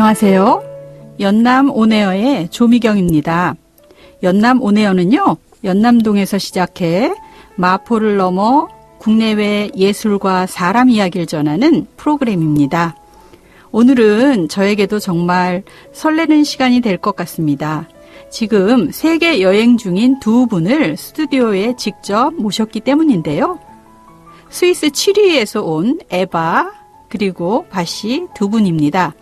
안녕하세요. 연남 온에어의 조미경입니다. 연남 온에어는요, 연남동에서 시작해 마포를 넘어 국내외 예술과 사람 이야기를 전하는 프로그램입니다. 오늘은 저에게도 정말 설레는 시간이 될 것 같습니다. 지금 세계 여행 중인 두 분을 스튜디오에 직접 모셨기 때문인데요. 스위스 치리에서 온 에바 그리고 바시 두 분입니다.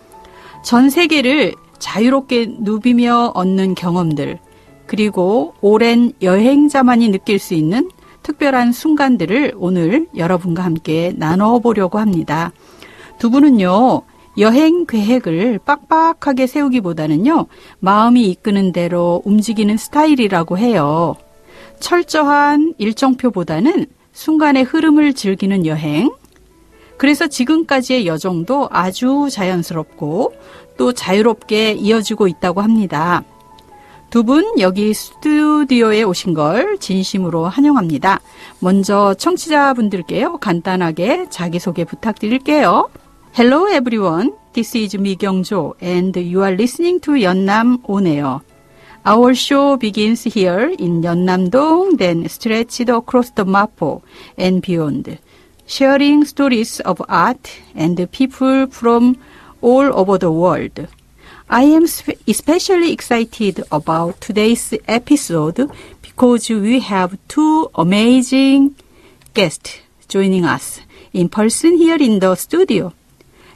전 세계를 자유롭게 누비며 얻는 경험들, 그리고 오랜 여행자만이 느낄 수 있는 특별한 순간들을 오늘 여러분과 함께 나눠보려고 합니다. 두 분은요, 여행 계획을 빡빡하게 세우기보다는요, 마음이 이끄는 대로 움직이는 스타일이라고 해요. 철저한 일정표보다는 순간의 흐름을 즐기는 여행, 그래서 지금까지의 여정도 아주 자연스럽고 또 자유롭게 이어지고 있다고 합니다. 두 분 여기 스튜디오에 오신 걸 진심으로 환영합니다. 먼저 청취자분들께요, 간단하게 자기소개 부탁드릴게요. Hello everyone, this is 미경조 and you are listening to 연남 온에어. Our show begins here in 연남동, then stretched across the Mapo and beyond. Sharing stories of art and people from all over the world. I am especially excited about today's episode because we have two amazing guests joining us in person here in the studio.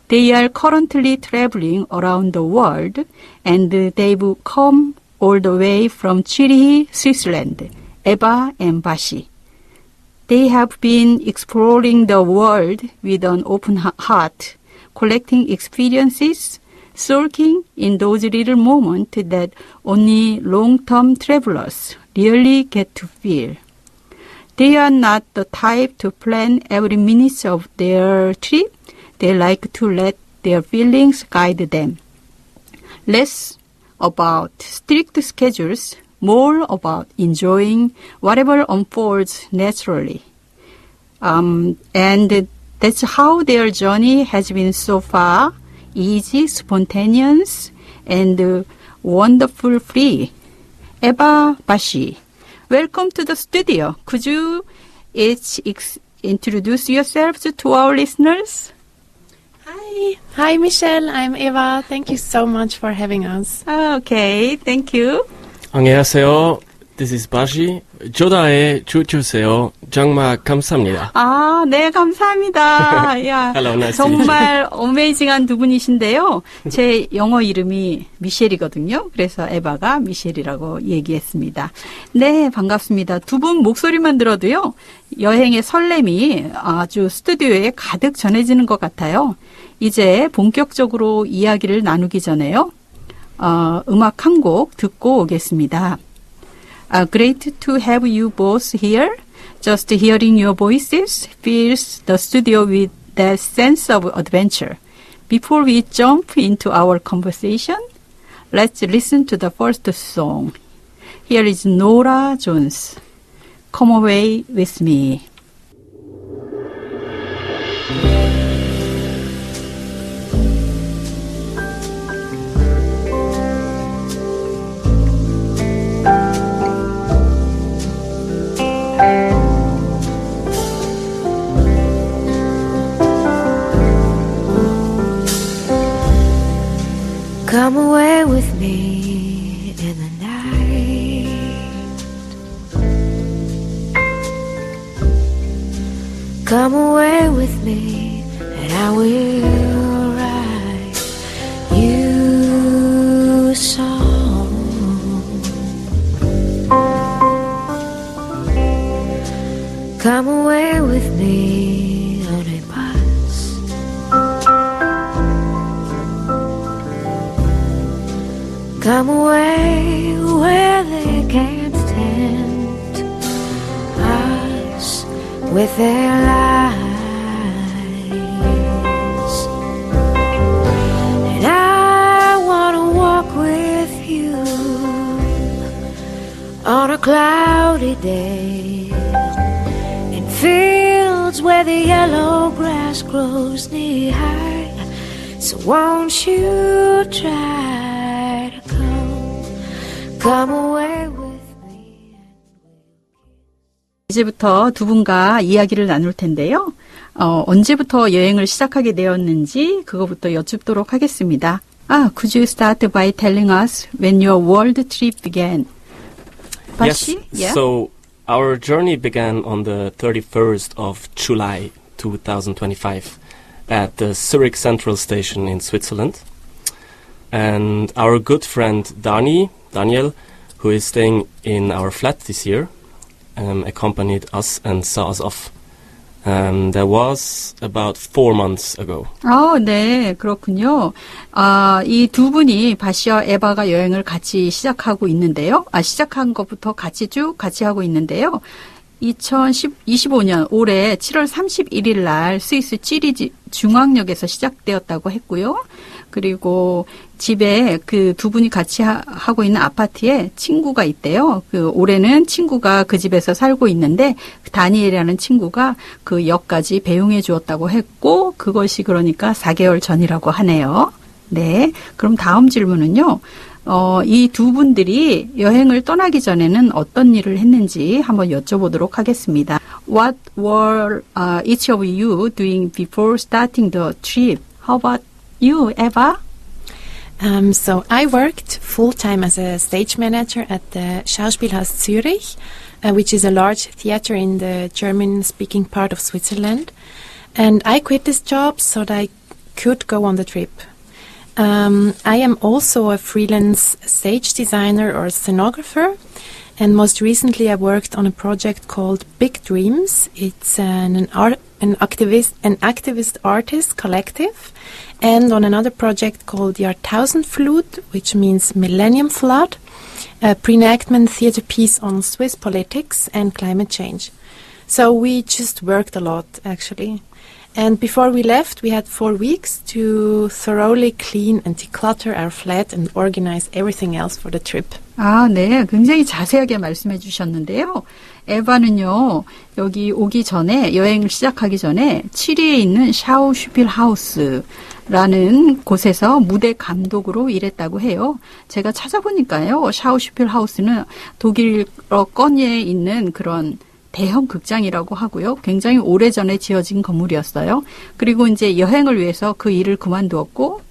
They are currently traveling around the world and they've come all the way from Zurich, Switzerland, Eva and Bashi. They have been exploring the world with an open heart, collecting experiences, soaking in those little moments that only long-term travelers really get to feel. They are not the type to plan every minute of their trip. They like to let their feelings guide them. Less about strict schedules, more about enjoying whatever unfolds naturally. And that's how their journey has been so far, easy, spontaneous, and wonderful free. Eva, Bashi, welcome to the studio. Could you each introduce yourselves to our listeners? Hi, Michelle. I'm Eva. Thank you so much for having us. Okay, thank you. 안녕하세요. This is 바시. 조다에 주주세요. 정말 감사합니다. 아, 네, 감사합니다. 야, Hello, nice 정말 어메이징한 두 분이신데요. 제 영어 이름이 미셸이거든요. 그래서 에바가 미셸이라고 얘기했습니다. 네, 반갑습니다. 두 분 목소리만 들어도요, 여행의 설렘이 아주 스튜디오에 가득 전해지는 것 같아요. 이제 본격적으로 이야기를 나누기 전에요, 음악 한 곡 듣고 오겠습니다. Great to have you both here. Just hearing your voices fills the studio with that sense of adventure. Before we jump into our conversation, let's listen to the first song. Here is Nora Jones. Come away with me. Come away with me in the night. Come away with me and I will write you a song. Come away with me on a bus. Come away where they can't tempt us with their lies. And I want to walk with you on a cloudy day in fields where the yellow grass grows knee high. So won't you try to come away with me? 이제부터 두 분과 이야기를 나눌 텐데요. 언제부터 여행을 시작하게 되었는지 그거부터 여쭙도록 하겠습니다. Could you start by telling us when your world trip began? Yes. 바시? Yeah? So our journey began on the 31st of July 2025 at the Zurich Central Station in Switzerland. And our good friend Daniel, who is staying in our flat this year, accompanied us and saw us off. That was about 4 months ago. 네, 그렇군요. 이 두 분이 바시와 에바가 여행을 같이 시작하고 있는데요. 시작한 것부터 같이 하고 있는데요. 2025년 올해 7월 31일 날 스위스 찌리지 중앙역에서 시작되었다고 했고요. 그리고 집에 그 두 분이 같이 하고 있는 아파트에 친구가 있대요. 올해는 친구가 그 집에서 살고 있는데 다니엘이라는 친구가 그 역까지 배웅해 주었다고 했고 그것이 그러니까 4개월 전이라고 하네요. 네. 그럼 다음 질문은요. 이 두 분들이 여행을 떠나기 전에는 어떤 일을 했는지 한번 여쭤보도록 하겠습니다. What were each of you doing before starting the trip? How about you, Eva? So I worked full-time as a stage manager at the Schauspielhaus Zürich, which is a large theater in the German-speaking part of Switzerland. And I quit this job so that I could go on the trip. I am also a freelance stage designer or scenographer. And most recently I worked on a project called Big Dreams. It's an activist artist collective. And on another project called the Jahrtausendflut, which means Millennium Flood, a pre-enactment theater piece on Swiss politics and climate change. So we just worked a lot, actually. And before we left, we had 4 weeks to thoroughly clean and declutter our flat and organize everything else for the trip. 네. 굉장히 자세하게 말씀해 주셨는데요. 에바는요, 여기 오기 전에, 여행을 시작하기 전에, 치리에 있는 샤우슈필하우스라는 곳에서 무대 감독으로 일했다고 해요. 제가 찾아보니까요, 샤우슈필하우스는 독일어 건예에 있는 그런 대형 극장이라고 하고요. 굉장히 오래전에 지어진 건물이었어요. 그리고 이제 여행을 위해서 그 일을 그만두었고,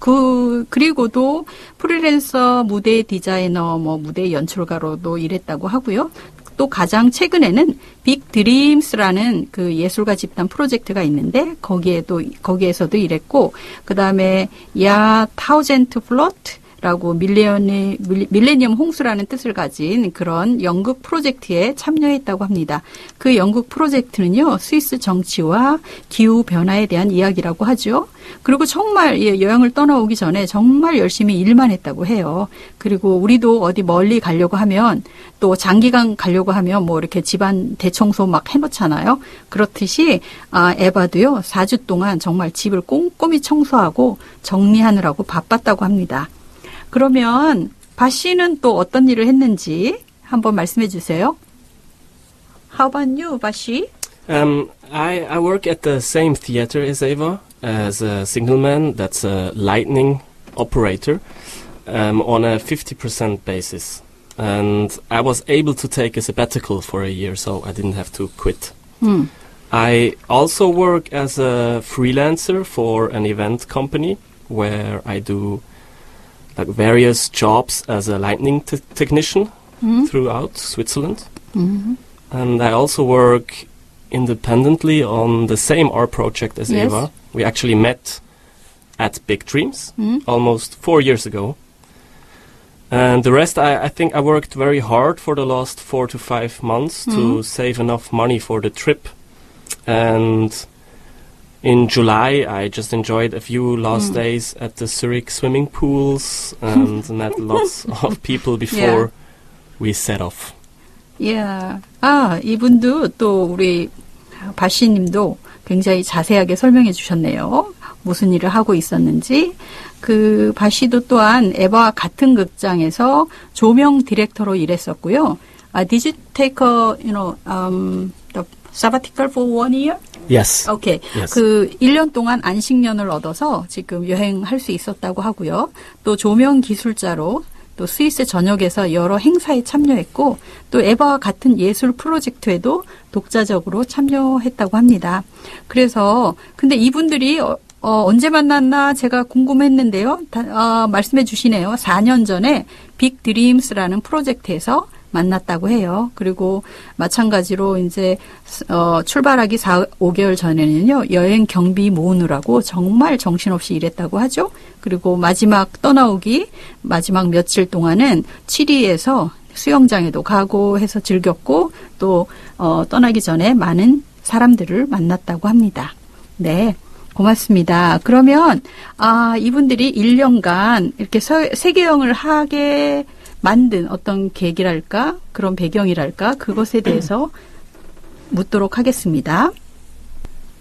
그리고도 프리랜서 무대 디자이너, 무대 연출가로도 일했다고 하고요. 또 가장 최근에는 빅 드림스라는 그 예술가 집단 프로젝트가 있는데, 거기에서도 일했고, 그 다음에 타우젠트 플로트, 라고 밀레니엄 홍수라는 뜻을 가진 그런 연극 프로젝트에 참여했다고 합니다. 그 연극 프로젝트는요, 스위스 정치와 기후 변화에 대한 이야기라고 하죠. 그리고 정말 여행을 떠나오기 전에 정말 열심히 일만 했다고 해요. 그리고 우리도 어디 멀리 가려고 하면 또 장기간 가려고 하면 이렇게 집안 대청소 막 해놓잖아요. 그렇듯이 에바도요, 4주 동안 정말 집을 꼼꼼히 청소하고 정리하느라고 바빴다고 합니다. 그러면 바시는 또 어떤 일을 했는지 한번 말씀해 주세요. How about you, 바시? I work at the same theater as Eva, as a signalman, that's a lightning operator, on a 50% basis. And I was able to take a sabbatical for a year, so I didn't have to quit. I also work as a freelancer for an event company, where I do various jobs as a lightning technician throughout Switzerland. And I also work independently on the same art project as Eva. We actually met at Big Dreams almost 4 years ago. And the rest, I think I worked very hard for the last 4 to 5 months to save enough money for the trip. And in July, I just enjoyed a few last days at the Zurich swimming pools and met lots of people before we set off. Yeah. 이분도 또 우리 바시님도 굉장히 자세하게 설명해 주셨네요. 무슨 일을 하고 있었는지. 그 바시도 또한 에바와 같은 극장에서 조명 디렉터로 일했었고요. Did you take the sabbatical for 1 year? Yes. 오케이. Yes. 그 1년 동안 안식년을 얻어서 지금 여행할 수 있었다고 하고요. 또 조명 기술자로 또 스위스 전역에서 여러 행사에 참여했고 또 에바와 같은 예술 프로젝트에도 독자적으로 참여했다고 합니다. 그래서 근데 이분들이 언제 만났나 제가 궁금했는데요. 말씀해 주시네요. 4년 전에 빅 드림스라는 프로젝트에서 만났다고 해요. 그리고 마찬가지로 이제 출발하기 5개월 전에는요. 여행 경비 모으느라고 정말 정신없이 일했다고 하죠. 그리고 마지막 떠나오기 마지막 며칠 동안은 치리에서 수영장에도 가고 해서 즐겼고 또 떠나기 전에 많은 사람들을 만났다고 합니다. 네. 고맙습니다. 그러면 이분들이 1년간 이렇게 세계여행을 하게 만든 어떤 계기랄까 그런 배경이랄까 그것에 대해서 묻도록 하겠습니다.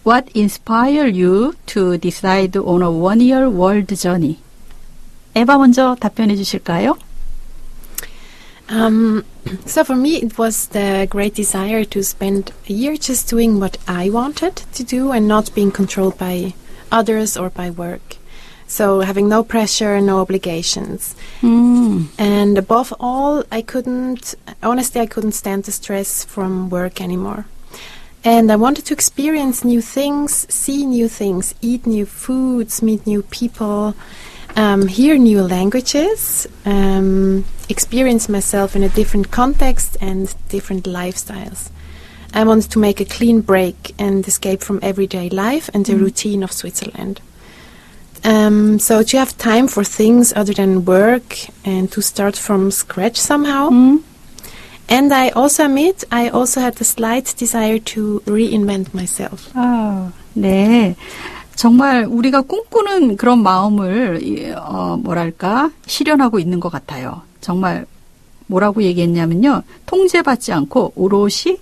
What inspired you to decide on a one-year world journey? 에바 먼저 답변해 주실까요? So for me, it was the great desire to spend a year just doing what I wanted to do and not being controlled by others or by work. So having no pressure, no obligations. And above all, I couldn't stand the stress from work anymore. And I wanted to experience new things, see new things, eat new foods, meet new people, hear new languages, experience myself in a different context and different lifestyles. I wanted to make a clean break and escape from everyday life and the routine of Switzerland. So to have time for things other than work and to start from scratch somehow. And I also admit, I also had a slight desire to reinvent myself. 네. 정말 우리가 꿈꾸는 그런 마음을 실현하고 있는 것 같아요. 정말 뭐라고 얘기했냐면요. 통제받지 않고 오롯이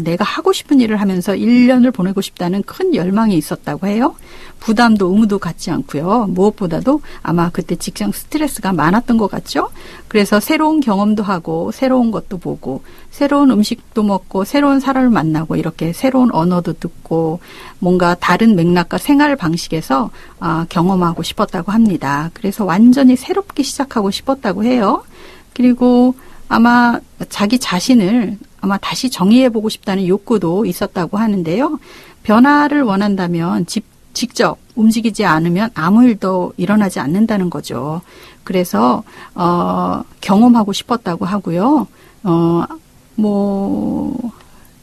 내가 하고 싶은 일을 하면서 1년을 보내고 싶다는 큰 열망이 있었다고 해요. 부담도 의무도 갖지 않고요. 무엇보다도 아마 그때 직장 스트레스가 많았던 것 같죠. 그래서 새로운 경험도 하고 새로운 것도 보고 새로운 음식도 먹고 새로운 사람을 만나고 이렇게 새로운 언어도 듣고 뭔가 다른 맥락과 생활 방식에서 경험하고 싶었다고 합니다. 그래서 완전히 새롭게 시작하고 싶었다고 해요. 그리고 아마 자기 자신을 다시 정의해보고 싶다는 욕구도 있었다고 하는데요. 변화를 원한다면 직접 움직이지 않으면 아무 일도 일어나지 않는다는 거죠. 그래서 경험하고 싶었다고 하고요.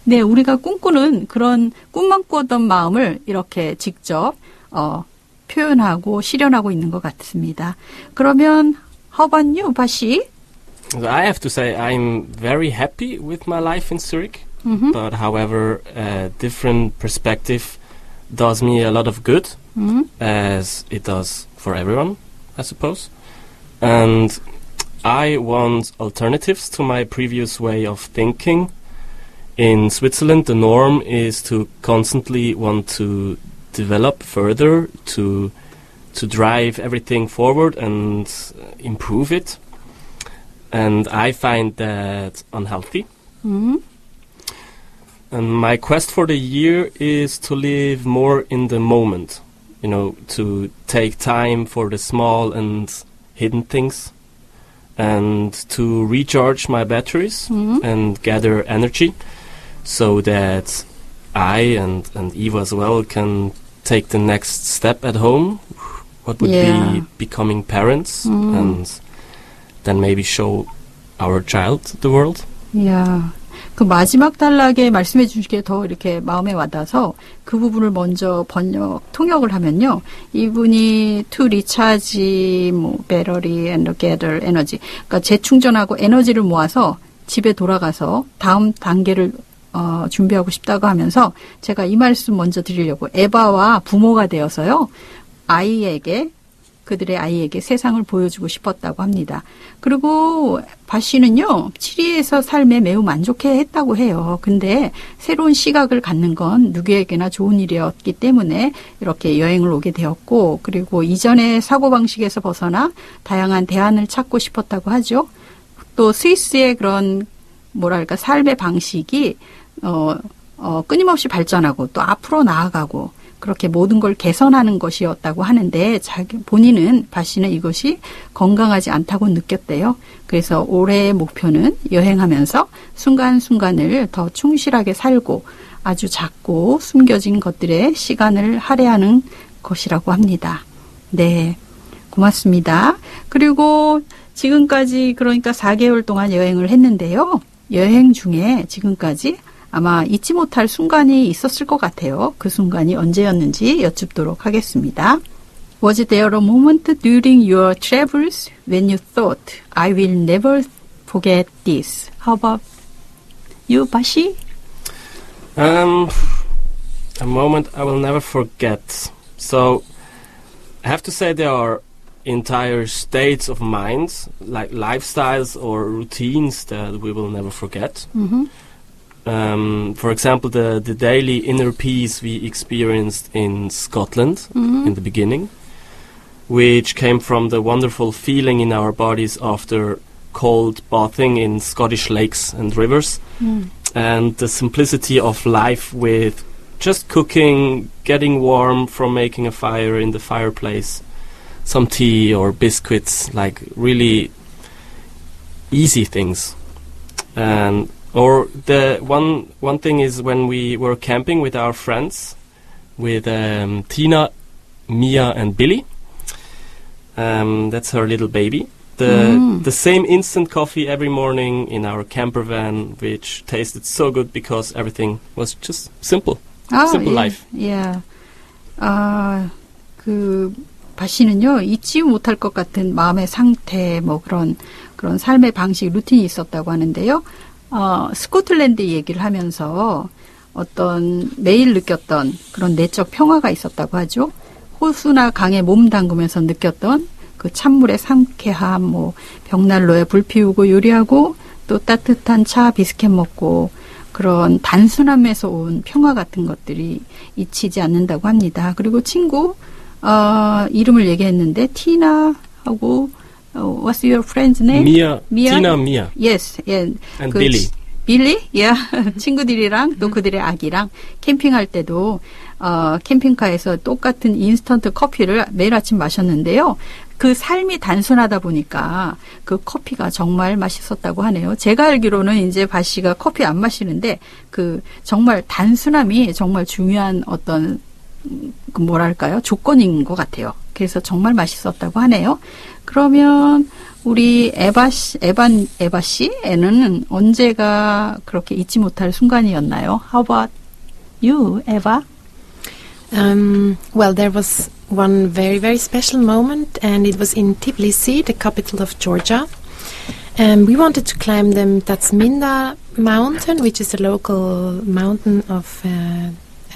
네, 우리가 꿈꾸는 그런 꿈만 꾸었던 마음을 이렇게 직접 표현하고 실현하고 있는 것 같습니다. 그러면 How about you, 바시? I have to say I'm very happy with my life in Zurich, but however, a different perspective does me a lot of good, as it does for everyone, I suppose. And I want alternatives to my previous way of thinking. In Switzerland, the norm is to constantly want to develop further, to drive everything forward and improve it. And I find that unhealthy. And my quest for the year is to live more in the moment, to take time for the small and hidden things, and to recharge my batteries and gather energy, so that I and Eva as well can take the next step at home, what would be becoming parents, and then maybe show our child the world. Yeah. 그 마지막 단락에 말씀해 주시기에 더 이렇게 마음에 와닿아서 그 부분을 먼저 통역을 하면요. 이분이 to recharge, battery and gather energy. 그러니까 재충전하고 에너지를 모아서 집에 돌아가서 다음 단계를 준비하고 싶다고 하면서 제가 이 말씀 먼저 드리려고 에바와 부모가 되어서요. 그들의 아이에게 세상을 보여주고 싶었다고 합니다. 그리고 바씨는요, 치리에서 삶에 매우 만족해 했다고 해요. 근데 새로운 시각을 갖는 건 누구에게나 좋은 일이었기 때문에 이렇게 여행을 오게 되었고, 그리고 이전의 사고방식에서 벗어나 다양한 대안을 찾고 싶었다고 하죠. 또 스위스의 그런 삶의 방식이 끊임없이 발전하고 또 앞으로 나아가고 그렇게 모든 걸 개선하는 것이었다고 하는데 본인은 바 씨는 이것이 건강하지 않다고 느꼈대요. 그래서 올해의 목표는 여행하면서 순간순간을 더 충실하게 살고 아주 작고 숨겨진 것들에 시간을 할애하는 것이라고 합니다. 네, 고맙습니다. 그리고 지금까지 그러니까 4개월 동안 여행을 했는데요. 여행 중에 지금까지 아마 잊지 못할 순간이 있었을 것 같아요. 그 순간이 언제였는지 여쭙도록 하겠습니다. Was there a moment during your travels when you thought, I will never forget this? How about you, 바시? A moment I will never forget. So, I have to say there are entire states of minds, like lifestyles or routines that we will never forget. For example, the daily inner peace we experienced in Scotland in the beginning, which came from the wonderful feeling in our bodies after cold bathing in Scottish lakes and rivers, and the simplicity of life with just cooking, getting warm from making a fire in the fireplace, some tea or biscuits, like really easy things. And or the one thing is when we were camping with our friends, with Tina, Mia, and Billy. That's her little baby. The same instant coffee every morning in our camper van, which tasted so good because everything was just simple. Simple life. Yeah. 바씨는요, 잊지 못할 것 같은 마음의 상태, 뭐 그런 삶의 방식, 루틴이 있었다고 하는데요. 스코틀랜드 얘기를 하면서 어떤 매일 느꼈던 그런 내적 평화가 있었다고 하죠. 호수나 강에 몸 담그면서 느꼈던 그 찬물의 상쾌함, 뭐 벽난로에 불 피우고 요리하고 또 따뜻한 차 비스켓 먹고 그런 단순함에서 온 평화 같은 것들이 잊히지 않는다고 합니다. 그리고 친구 이름을 얘기했는데 티나하고 what's your friend's name? Mia. Tina, Mia. Yes, yeah. And Billy. 빌리? Yeah. 친구들이랑 또 그들의 아기랑 캠핑할 때도 캠핑카에서 똑같은 인스턴트 커피를 매일 아침 마셨는데요. 그 삶이 단순하다 보니까 그 커피가 정말 맛있었다고 하네요. 제가 알기로는 이제 바씨가 커피 안 마시는데 그 정말 단순함이 정말 중요한 어떤 뭐랄까요? 조건인 것 같아요. 그래서 정말 맛있었다고 하네요. 그러면 우리 에바 씨에는 언제가 그렇게 잊지 못할 순간이었나요? How about you, Eva? Well, there was one very, very special moment, and it was in Tbilisi, the capital of Georgia. And we wanted to climb the Tatsminda mountain, which is a local mountain of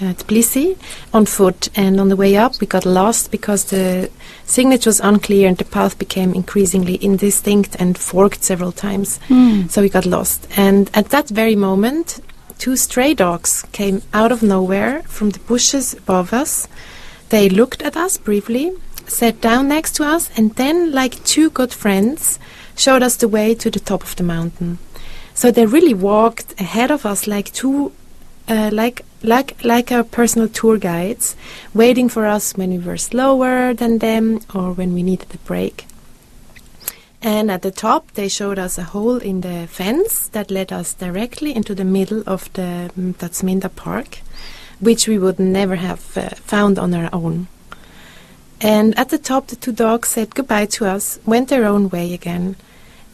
Tbilisi, on foot. And on the way up, we got lost because the signage was unclear and the path became increasingly indistinct and forked several times. So we got lost. And at that very moment, 2 stray dogs came out of nowhere from the bushes above us. They looked at us briefly, sat down next to us, and then, like 2 good friends, showed us the way to the top of the mountain. So they really walked ahead of us like 2 like our personal tour guides, waiting for us when we were slower than them or when we needed a break. And at the top, they showed us a hole in the fence that led us directly into the middle of the Tatsminda Park, which we would never have found on our own. And at the top, the 2 dogs said goodbye to us, went their own way again.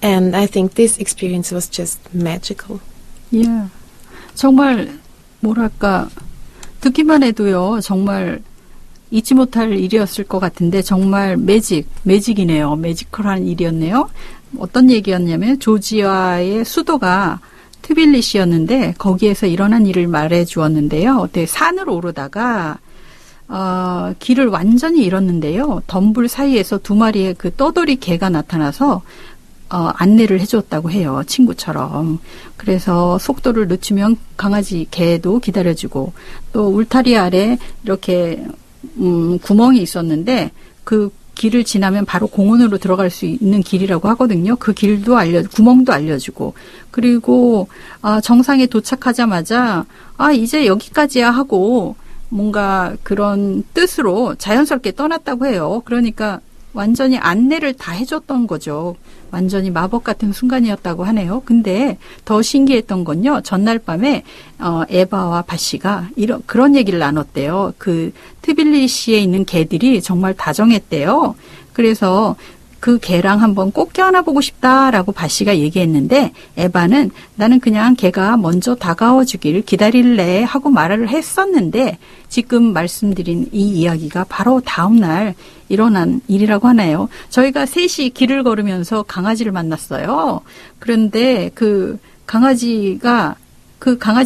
And I think this experience was just magical. Yeah. 정말 뭐랄까 듣기만 해도요 정말 잊지 못할 일이었을 것 같은데 정말 매직이네요. 매지컬한 일이었네요. 어떤 얘기였냐면 조지아의 수도가 트빌리시였는데 거기에서 일어난 일을 말해 주었는데요. 어때 산을 오르다가 길을 완전히 잃었는데요. 덤불 사이에서 2마리의 그 떠돌이 개가 나타나서 안내를 해줬다고 해요. 친구처럼. 그래서 속도를 늦추면 강아지 개도 기다려주고 또 울타리 아래 이렇게 구멍이 있었는데 그 길을 지나면 바로 공원으로 들어갈 수 있는 길이라고 하거든요. 그 길도 구멍도 알려주고, 그리고 정상에 도착하자마자 이제 여기까지야 하고 뭔가 그런 뜻으로 자연스럽게 떠났다고 해요. 그러니까 완전히 안내를 다 해줬던 거죠. 완전히 마법 같은 순간이었다고 하네요. 근데 더 신기했던 건요. 전날 밤에 에바와 바시가 그런 얘기를 나눴대요. 그 트빌리시에 있는 개들이 정말 다정했대요. 그래서 그 개랑 한번 꼭 껴안아보고 싶다라고 바시가 얘기했는데 에바는 나는 그냥 개가 먼저 다가와 주길 기다릴래 하고 말을 했었는데 지금 말씀드린 이 이야기가 바로 다음날 일어난 일이라고 하네요. 저희가 셋이 길을 걸으면서 강아지를 만났어요. 그런데 그 강아지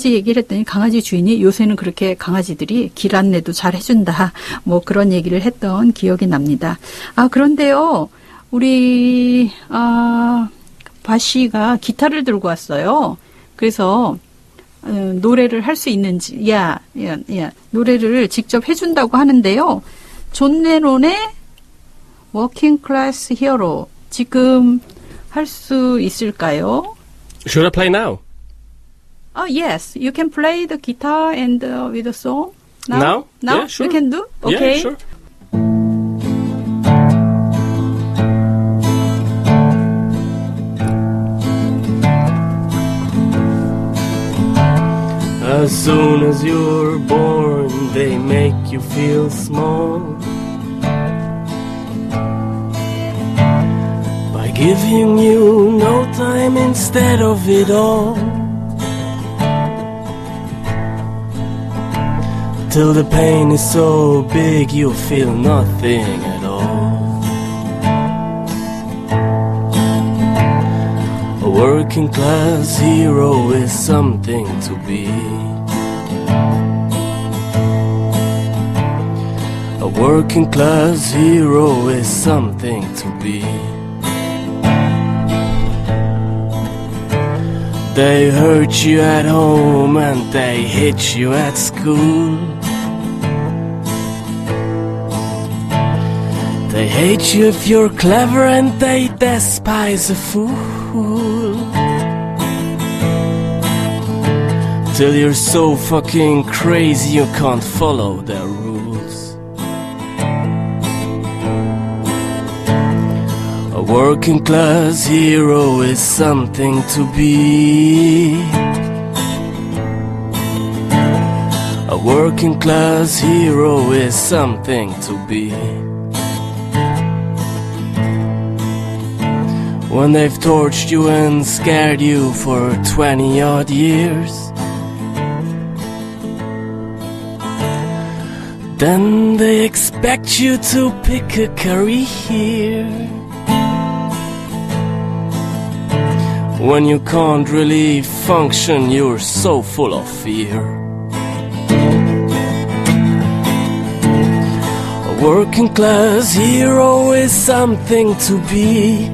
얘기를 했더니 강아지 주인이 요새는 그렇게 강아지들이 길 안내도 잘 해준다. 뭐 그런 얘기를 했던 기억이 납니다. 그런데요. 우리 바시가 기타를 들고 왔어요. 그래서 노래를 할 수 있는지 노래를 직접 해준다고 하는데요. 존 레논의 Working Class Hero 지금 할 수 있을까요? Should I play now? Yes, you can play the guitar and with the song now. Yeah, sure. You can do. Okay. Yeah, sure. As soon as you're born, they make you feel small by giving you no time instead of it all, till the pain is so big you feel nothing at all. A working class hero is something to be. A working class hero is something to be. They hurt you at home and they hit you at school. They hate you if you're clever and they despise a fool. Till you're so fucking crazy you can't follow their rules. A working class hero is something to be. A working class hero is something to be. When they've tortured you and scared you for 20 odd years, then they expect you to pick a career. When you can't really function, you're so full of fear. A working class hero is something to be.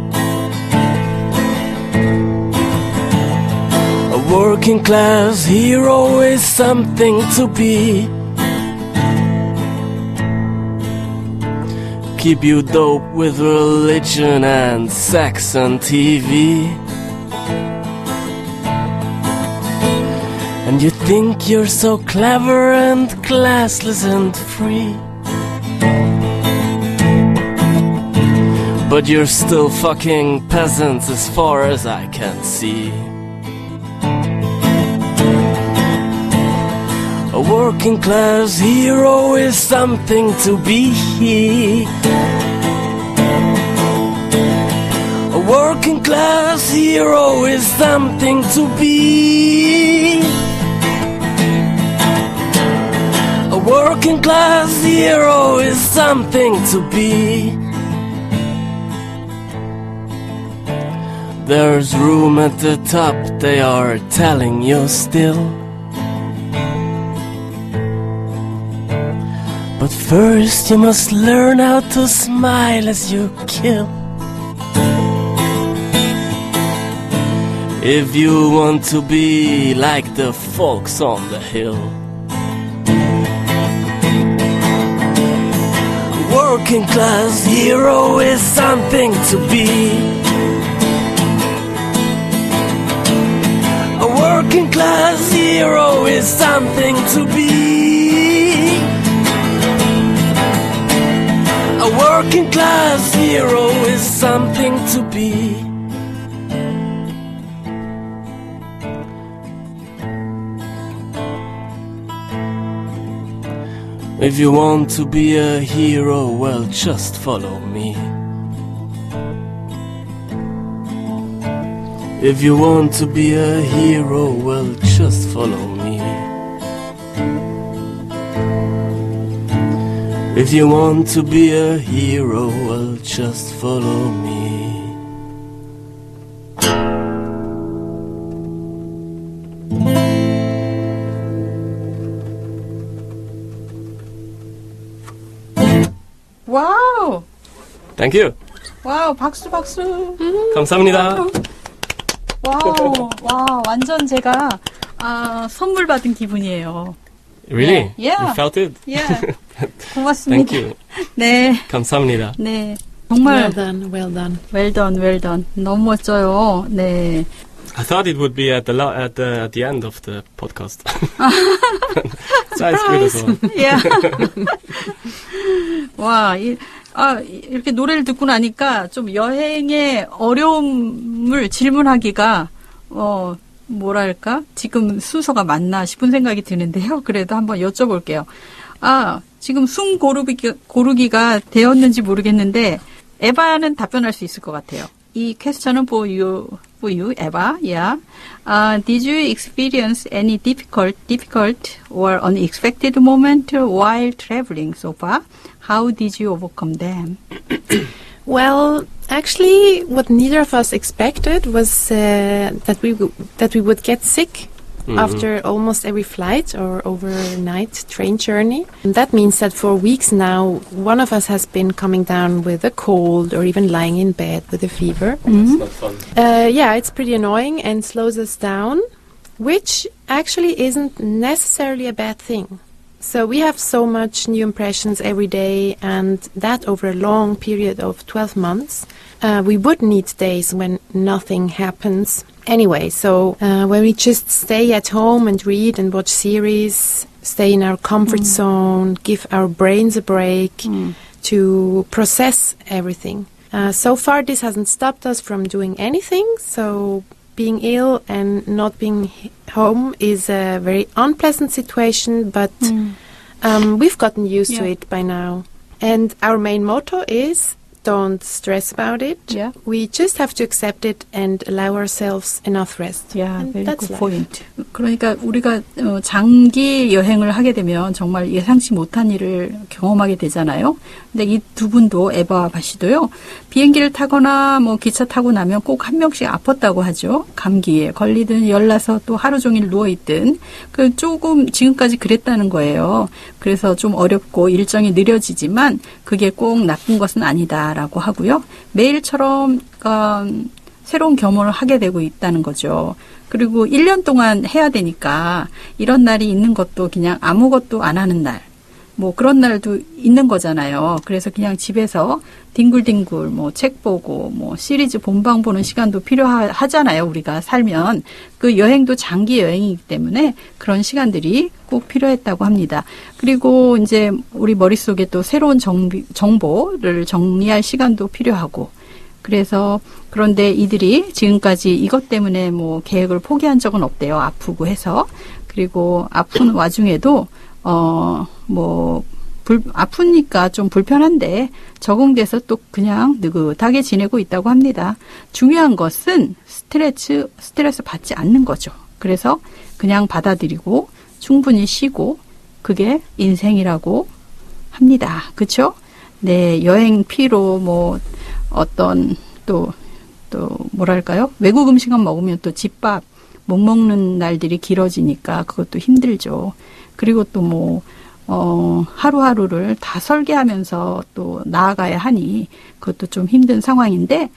A working class hero is something to be. Keep you dope with religion and sex and TV. And you think you're so clever and classless and free, but you're still fucking peasants as far as I can see. A working class hero is something to be. A working class hero is something to be. A working class hero is something to be. There's room at the top, they are telling you still. But first you must learn how to smile as you kill. If you want to be like the folks on the hill. working class hero is something to be. A working class hero is something to be. A working class hero is something to be. If you want to be a hero, well, just follow me. If you want to be a hero, well, just follow me. If you want to be a hero, well, just follow me. 와우! Thank you. 와우, 박수, 박수. 감사합니다. 와우, 와, 완전 제가, 선물 받은 기분이에요. Really? Yeah. You felt it? 예. 고맙습니다. Thank you. 네, 감사합니다. 네. 정말, Well done, well done. well done, well done. 너무 멋져요. 네. I thought it would be at the end of the podcast. So it's good as well. 예. 와, 이렇게 노래를 듣고 나니까 좀 여행의 어려움을 질문하기가, 뭐랄까? 지금 순서가 맞나 싶은 생각이 드는데요. 그래도 한번 여쭤볼게요. 지금 숨 고르기가 되었는지 모르겠는데, 에바는 답변할 수 있을 것 같아요. 이 퀘스천은 for you, Eva. Yeah. Did you experience any difficult or unexpected moment while traveling so far? How did you overcome them? Well, actually, what neither of us expected was that we would get sick after almost every flight or overnight train journey. And that means that for weeks now, one of us has been coming down with a cold or even lying in bed with a fever. It's not fun. Yeah, it's pretty annoying and slows us down, which actually isn't necessarily a bad thing. So we have so much new impressions every day, and that over a long period of 12 months. We would need days when nothing happens. Anyway, so when we just stay at home and read and watch series, stay in our comfort zone, give our brains a break to process everything. So far, this hasn't stopped us from doing anything. So being ill and not being home is a very unpleasant situation, but we've gotten used to it by now. And our main motto is, don't stress about it. Yeah. We just have to accept it and allow ourselves enough rest. Yeah, And very that's good life. point. 그러니까 우리가 장기 여행을 하게 되면 정말 예상치 못한 일을 경험하게 되잖아요. 근데 이 두 분도 에바와 바시도요. 비행기를 타거나 뭐 기차 타고 나면 꼭 한 명씩 아팠다고 하죠. 감기에 걸리든 열나서 또 하루 종일 누워 있든 그 조금 지금까지 그랬다는 거예요. 그래서 좀 어렵고 일정이 느려지지만 그게 꼭 나쁜 것은 아니다라고 하고요. 매일처럼 새로운 경험을 하게 되고 있다는 거죠. 그리고 1년 동안 해야 되니까 이런 날이 있는 것도 그냥 아무것도 안 하는 날, 뭐 그런 날도 있는 거잖아요. 그래서 그냥 집에서 뒹굴뒹굴 뭐 책 보고 뭐 시리즈 본방 보는 시간도 필요하잖아요. 우리가 살면 그 여행도 장기 여행이기 때문에 그런 시간들이 꼭 필요했다고 합니다. 그리고 이제 우리 머릿속에 또 새로운 정보를 정리할 시간도 필요하고 그래서 그런데 이들이 지금까지 이것 때문에 뭐 계획을 포기한 적은 없대요. 아프고 해서. 그리고 아픈 와중에도 아프니까 좀 불편한데 적응돼서 또 그냥 느긋하게 지내고 있다고 합니다. 중요한 것은 스트레스 받지 않는 거죠. 그래서 그냥 받아들이고 충분히 쉬고 그게 인생이라고 합니다. 그렇죠? 네, 여행 피로 뭐 어떤 또 뭐랄까요? 외국 음식만 먹으면 또 집밥 못 먹는 날들이 길어지니까 그것도 힘들죠. 그리고 또 하루하루를 다 설계하면서 또 나아가야 하니 그것도 좀 힘든 상황인데,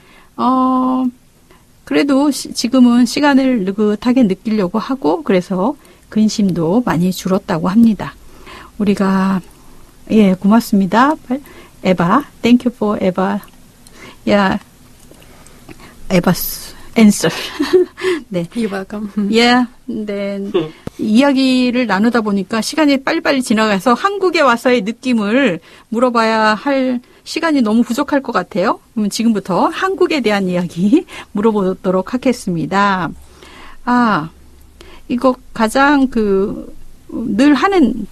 그래도 지금은 시간을 느긋하게 느끼려고 하고 그래서 근심도 많이 줄었다고 합니다. 우리가, 예, 고맙습니다. Eva. Thank you for Eva. Yeah. Eva's answer. 네. You're welcome. Yeah. Then 이야기를 나누다 보니까 시간이 빨리빨리 지나가서 한국에 와서의 느낌을 물어봐야 할 시간이 너무 부족할 것 같아요. 그럼 지금부터 한국에 대한 이야기 물어보도록 하겠습니다. 이거 가장 늘 하는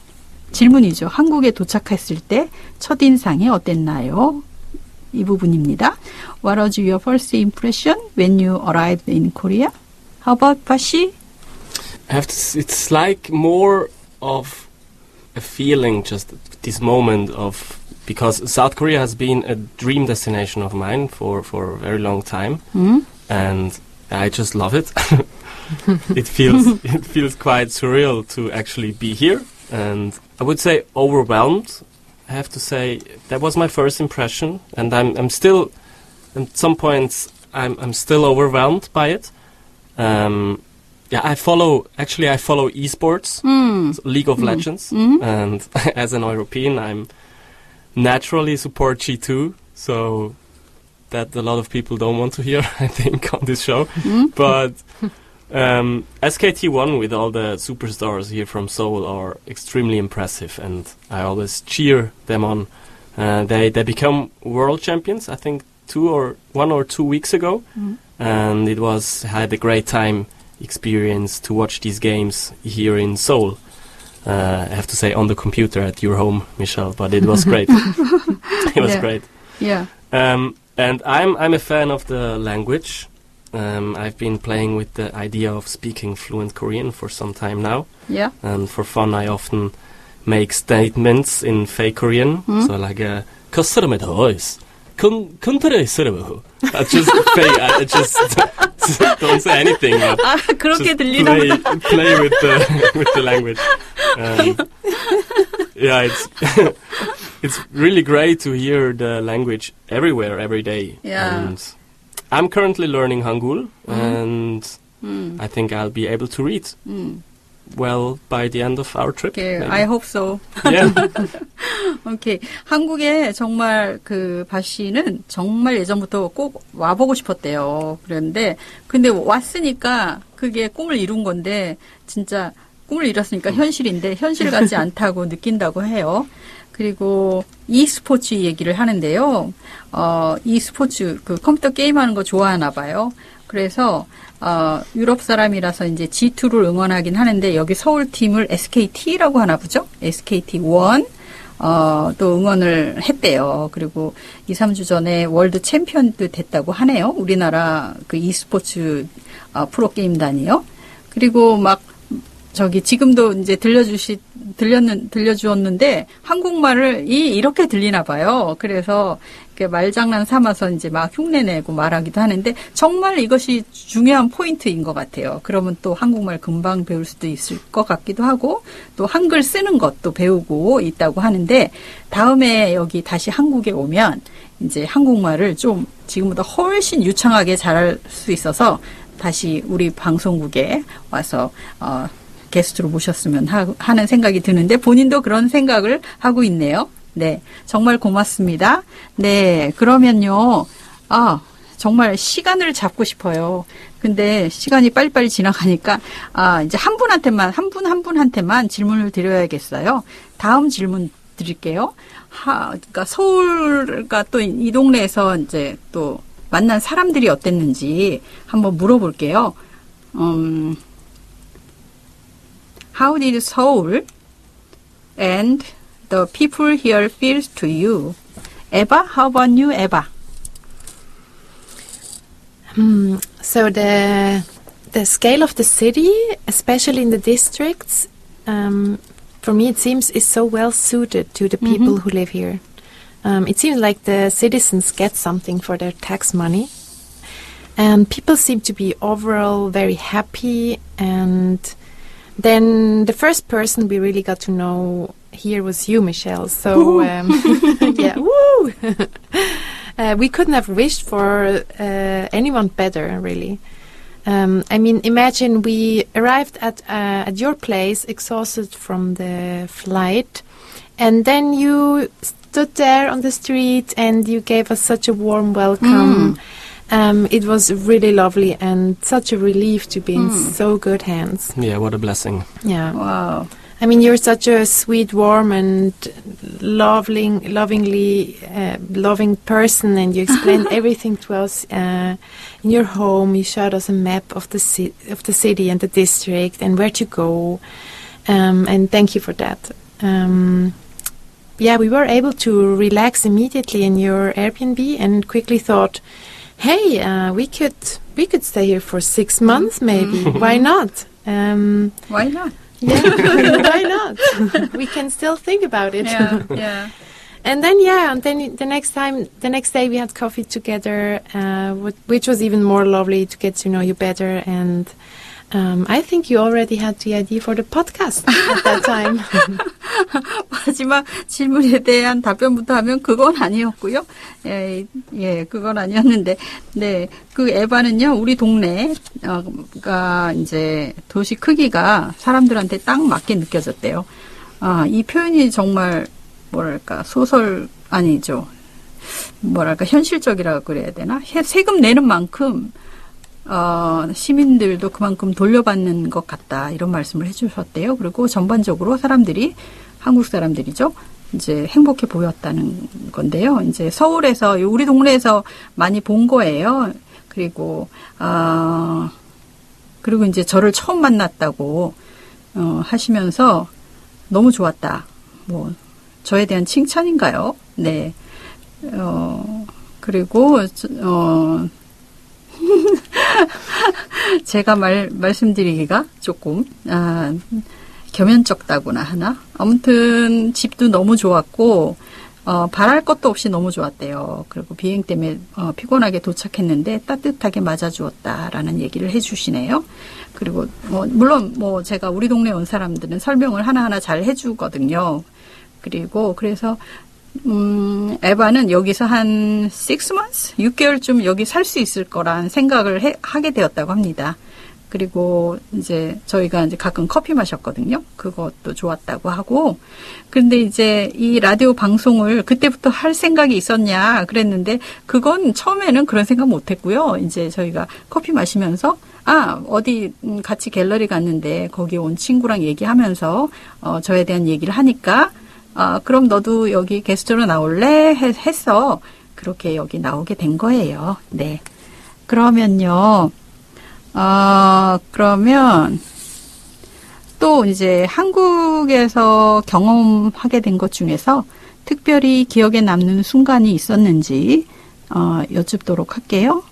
질문이죠. 한국에 도착했을 때 첫인상이 어땠나요? 이 부분입니다. What was your first impression when you arrived in Korea? How about Bashi? It's like more of a feeling, just this moment of, because South Korea has been a dream destination of mine for a very long time, and I just love it. It feels quite surreal to actually be here, and I would say overwhelmed. I have to say that was my first impression, and I'm still, at some points, I'm still overwhelmed by it. I follow esports, League of Legends, and as an European, I'm naturally support G2, so that a lot of people don't want to hear, I think, on this show. But SKT1 with all the superstars here from Seoul are extremely impressive, and I always cheer them on. They become world champions, I think, 1 or 2 weeks ago, and I had a great time experience to watch these games here in Seoul. I have to say on the computer at your home, Michelle, but it was great. It was great. Yeah. And I'm a fan of the language. I've been playing with the idea of speaking fluent Korean for some time now. Yeah. And for fun, I often make statements in fake Korean. So like a "Kosurume voice." I just fake. I just don't say anything. 그렇게 Just 들리나? play with the language. It's really great to hear the language everywhere, every day. Yeah. And I'm currently learning Hangul, and I think I'll be able to read well by the end of our trip. Okay, maybe. I hope so. Yeah. 오케이. 한국에 정말 바씨는 정말 예전부터 꼭 와보고 싶었대요. 근데 왔으니까 그게 꿈을 이룬 건데, 진짜 꿈을 이뤘으니까 현실인데, 현실 같지 않다고 느낀다고 해요. 그리고 e스포츠 얘기를 하는데요. e스포츠, 컴퓨터 게임하는 거 좋아하나 봐요. 그래서, 유럽 사람이라서 이제 G2를 응원하긴 하는데, 여기 서울 팀을 SKT라고 하나 보죠? SKT1. 또 응원을 했대요. 그리고 2, 3주 전에 월드 챔피언도 됐다고 하네요. 우리나라 e스포츠 프로게임단이요. 그리고 지금도 이제 들려주었는데, 한국말을 이렇게 들리나 봐요. 그래서, 말장난 삼아서 이제 막 흉내내고 말하기도 하는데, 정말 이것이 중요한 포인트인 것 같아요. 그러면 또 한국말 금방 배울 수도 있을 것 같기도 하고, 또 한글 쓰는 것도 배우고 있다고 하는데, 다음에 여기 다시 한국에 오면, 이제 한국말을 좀 지금보다 훨씬 유창하게 잘할 수 있어서, 다시 우리 방송국에 와서, 게스트로 모셨으면 하는 생각이 드는데 본인도 그런 생각을 하고 있네요. 네, 정말 고맙습니다. 네, 그러면요. 정말 시간을 잡고 싶어요. 근데 시간이 빨리빨리 지나가니까 이제 한 분한테만 질문을 드려야겠어요. 다음 질문 드릴게요. 그러니까 서울과 또 이 동네에서 이제 또 만난 사람들이 어땠는지 한번 물어볼게요. How did Seoul and the people here feel to you? Eva, how about you, Eva? So the scale of the city, especially in the districts, for me it seems is so well suited to the people who live here. It seems like the citizens get something for their tax money. And people seem to be overall very happy. And then the first person we really got to know here was you, Michelle. So, yeah, woo! We couldn't have wished for anyone better, really. I mean, imagine we arrived at your place, exhausted from the flight, and then you stood there on the street and you gave us such a warm welcome. It was really lovely and such a relief to be in so good hands. Yeah, what a blessing. Yeah. 와우. I mean, you're such a sweet, warm, and loving person, and you explained everything to us in your home. You showed us a map of the city and the district and where to go, and thank you for that. Yeah, we were able to relax immediately in your Airbnb, and quickly thought, hey, we could stay here for 6 months, maybe. Why not? Why not? Yeah, why not? We can still think about it. Yeah. And then, the next day we had coffee together, which was even more lovely to get to know you better. And I think you already had the idea for the podcast at that time. 마지막 질문에 대한 답변부터 하면 그건 아니었고요. 그건 아니었는데, 네, 그 에바는요, 우리 동네가 이제 도시 크기가 사람들한테 딱 맞게 느껴졌대요. 이 표현이 정말 뭐랄까 소설 아니죠. 뭐랄까 현실적이라고 그래야 되나? 세금 내는 만큼 시민들도 그만큼 돌려받는 것 같다 이런 말씀을 해주셨대요. 그리고 전반적으로 사람들이 한국 사람들이죠. 이제 행복해 보였다는 건데요. 이제 서울에서 우리 동네에서 많이 본 거예요. 그리고 이제 저를 처음 만났다고 하시면서 너무 좋았다. 뭐 저에 대한 칭찬인가요? 네. 그리고 제가 말씀드리기가 조금 겸연쩍다구나 하나? 아무튼 집도 너무 좋았고 바랄 것도 없이 너무 좋았대요. 그리고 비행 때문에 피곤하게 도착했는데 따뜻하게 맞아주었다라는 얘기를 해주시네요. 그리고 물론 제가 우리 동네 온 사람들은 설명을 하나하나 잘 해주거든요. 그래서 에바는 여기서 한 6 months? 6개월쯤 여기 살 수 있을 거란 생각을 하게 되었다고 합니다. 그리고 이제 저희가 이제 가끔 커피 마셨거든요. 그것도 좋았다고 하고. 그런데 이제 이 라디오 방송을 그때부터 할 생각이 있었냐 그랬는데 그건 처음에는 그런 생각 못 했고요. 이제 저희가 커피 마시면서 어디 같이 갤러리 갔는데 거기 온 친구랑 얘기하면서 저에 대한 얘기를 하니까 그럼 너도 여기 게스트로 나올래? 해서 그렇게 여기 나오게 된 거예요. 네. 그러면 또 이제 한국에서 경험하게 된 것 중에서 특별히 기억에 남는 순간이 있었는지 여쭙도록 할게요.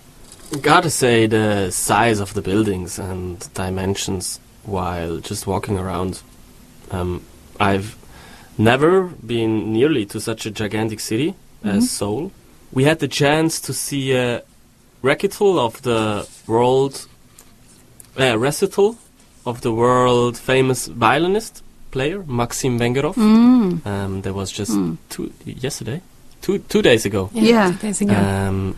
Gotta say the size of the buildings and dimensions while just walking around. I've never been nearly to such a gigantic city as Seoul. We had the chance to see a recital of the world famous violinist player Maxim Vengerov. There was just two days ago. Yeah, 2 days ago.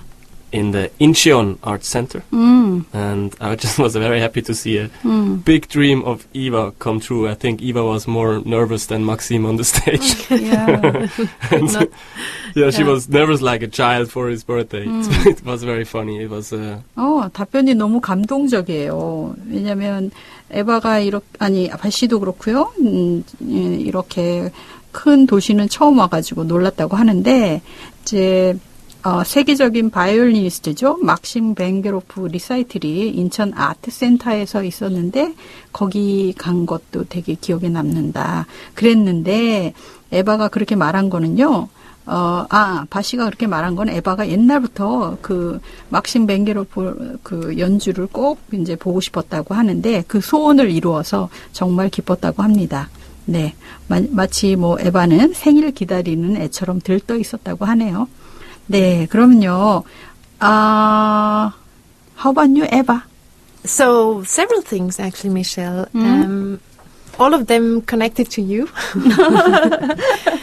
In the Incheon Art Center. And I just was very happy to see a big dream of Eva come true. I think Eva was more nervous than Maxim on the stage. She was nervous like a child for his birthday. It was very funny. It was 답변이 너무 감동적이에요. 왜냐면 에바가 바시도 그렇고요. 이렇게 큰 도시는 처음 와가지고 놀랐다고 하는데 이제 세계적인 바이올리니스트죠. 막심 벤게로프 리사이틀이 인천 아트센터에서 있었는데 거기 간 것도 되게 기억에 남는다. 그랬는데 에바가 그렇게 말한 거는요. 바시가 그렇게 말한 건 에바가 옛날부터 그 막심 벤게로프 그 연주를 꼭 이제 보고 싶었다고 하는데 그 소원을 이루어서 정말 기뻤다고 합니다. 네. 마치 에바는 생일 기다리는 애처럼 들떠 있었다고 하네요. 네, 그러면요. How about you, Eva? So, several things actually, Michelle. All of them connected to you.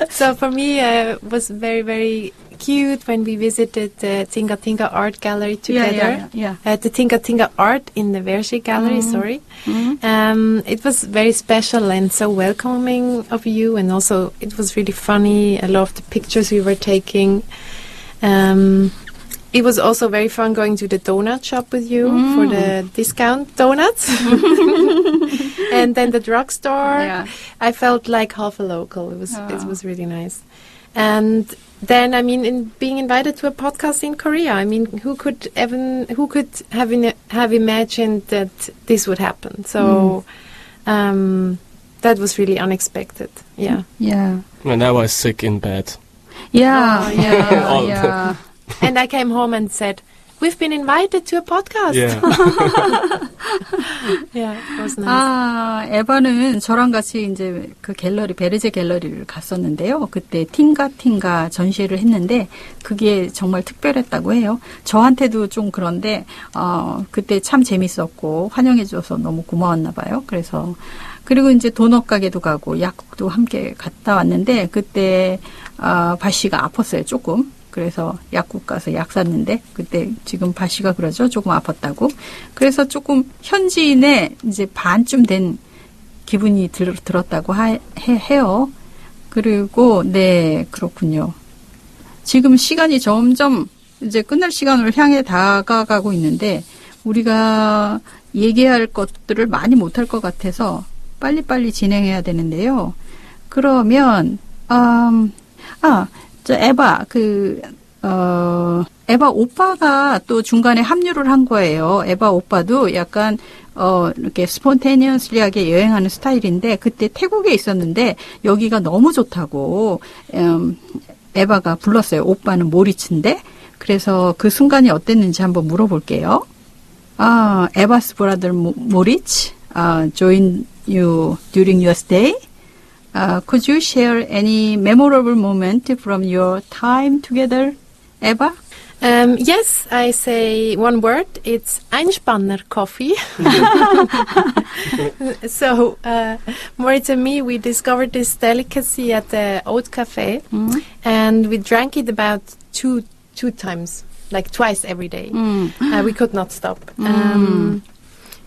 So for me, it was very, very cute when we visited the Tinga Tinga Art Gallery together. Yeah. The Tinga Tinga Art in the Verger Gallery, sorry. It was very special and so welcoming of you, and also it was really funny. I loved the pictures we were taking. It was also very fun going to the donut shop with you for the discount donuts. And then the drugstore. Yeah. I felt like half a local. It was really nice. And then, I mean, in being invited to a podcast in Korea, I mean, who could have imagined that this would happen? So that was really unexpected. Yeah. Yeah. And I was sick in bed. Yeah. Yeah. All yeah. And I came home and said, "We've been invited to a podcast." Yeah. Yeah, it was nice. 아, 에바는 저랑 같이 이제 그 갤러리, 베르제 갤러리를 갔었는데요. 그때 팅가 전시회를 했는데 그게 정말 특별했다고 해요. 저한테도 좀 그런데, 그때 참 재밌었고 환영해줘서 너무 고마웠나 봐요. 그리고 이제 도넛 가게도 가고 약국도 함께 갔다 왔는데 그때, 바씨가 아팠어요, 조금. 그래서 약국 가서 약 샀는데 그때 지금 바씨가 그러죠. 조금 아팠다고. 그래서 조금 현지인의 이제 반쯤 된 기분이 들었다고 해요. 그리고 네, 그렇군요. 지금 시간이 점점 이제 끝날 시간을 향해 다가가고 있는데 우리가 얘기할 것들을 많이 못할 것 같아서 빨리빨리 진행해야 되는데요. 그러면 저 에바 에바 오빠가 또 중간에 합류를 한 거예요. 에바 오빠도 약간 이렇게 스폰테니어스리하게 여행하는 스타일인데 그때 태국에 있었는데 여기가 너무 좋다고 에바가 불렀어요. 오빠는 모리츠인데 그래서 그 순간이 어땠는지 한번 물어볼게요. 에바스 브라더 모리츠 joined you during your stay. Could you share any memorable moment from your time together, Eva? Yes, I say one word. It's Einspanner coffee. So, Moritz and me, we discovered this delicacy at the Haute Café, and we drank it about two times, like twice every day. We could not stop.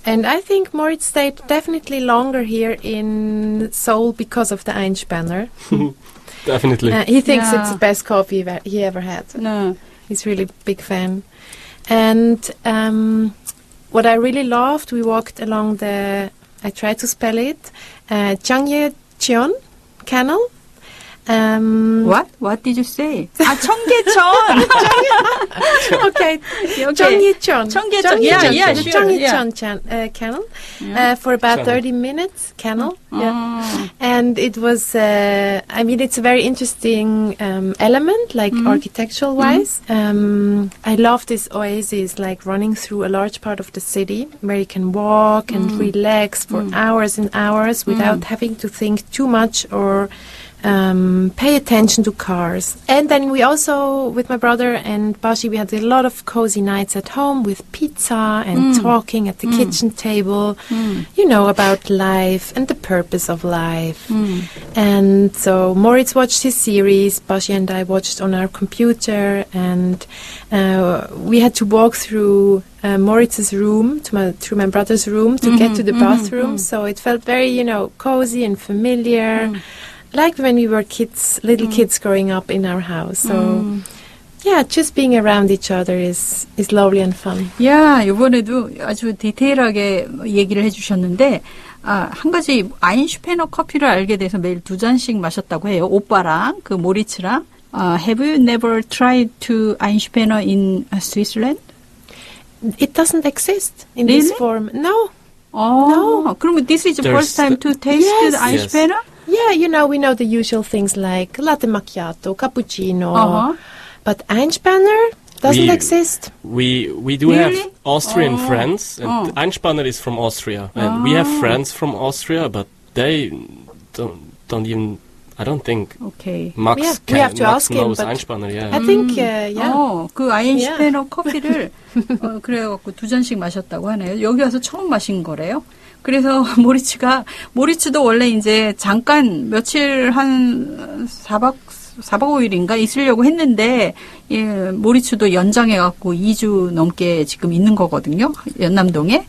And I think Moritz stayed definitely longer here in Seoul because of the Einspanner. Definitely. He thinks Yeah. it's the best coffee he ever had. No. He's really a big fan. And what I really loved, we walked along I tried to spell it, Changyecheon Canal. What did you say? 청계천. Okay. 청계천. Yeah, The sure, Changyecheon Canal for about 30 minutes. Canal. Yeah. And it was, I mean, it's a very interesting element, like architectural wise. I love this oasis, like running through a large part of the city where you can walk and relax for hours and hours without having to think too much or pay attention to cars. And then we also, with my brother and Bashi, we had a lot of cozy nights at home with pizza and talking at the kitchen table, you know, about life and the purpose of life. And so Moritz watched his series, Bashi and I watched on our computer, and we had to walk through Moritz's room, through my brother's room to get to the bathroom. So it felt very, you know, cozy and familiar. Like when we were little kids growing up in our house. So, yeah, just being around each other is lovely and fun. 야, 이번에도 아주 디테일하게 얘기를 해주셨는데, 한 가지 아인슈페너 커피를 알게 돼서 매일 2잔씩 마셨다고 해요. 오빠랑 그 모리츠랑. Have you never tried to Einspanner in Switzerland? It doesn't exist in Really? this form. No. No. 그러면 this is the first time to taste Yes. the Einspanner? Yeah, you know, we know the usual things like latte macchiato, cappuccino. But Einspanner doesn't exist. We do Really? have Austrian friends, and Einspanner is from Austria, and we have friends from Austria, but they don't even. I don't think Okay. Max We have to Max ask him, knows but Einspanner. Yeah. I think, yeah. 그 아인슈페너 커피를 그래갖고 2잔씩 마셨다고 하네요. 여기 와서 처음 마신 거래요. 그래서 모리츠도 원래 이제 잠깐 며칠 한 4박 4박 5일인가 있으려고 했는데 예, 모리츠도 연장해갖고 2주 넘게 지금 있는 거거든요. 연남동에.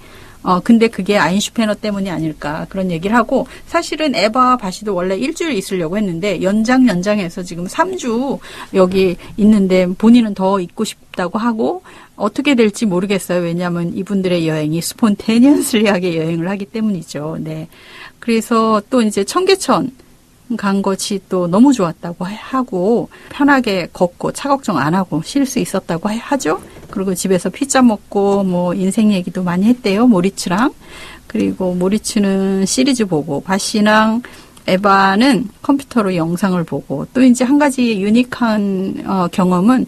근데 그게 아인슈페너 때문이 아닐까 그런 얘기를 하고 사실은 에바 바시도 원래 일주일 있으려고 했는데 연장해서 지금 3주 여기 있는데 본인은 더 있고 싶다고 하고 어떻게 될지 모르겠어요. 왜냐하면 이분들의 여행이 스폰테니언슬리하게 여행을 하기 때문이죠. 네. 그래서 또 이제 청계천 간 것이 또 너무 좋았다고 하고 편하게 걷고 차 걱정 안 하고 쉴 수 있었다고 하죠. 그리고 집에서 피자 먹고 뭐 인생 얘기도 많이 했대요. 모리츠랑. 그리고 모리츠는 시리즈 보고 바시랑 에바는 컴퓨터로 영상을 보고 또 이제 한 가지 유니크한 경험은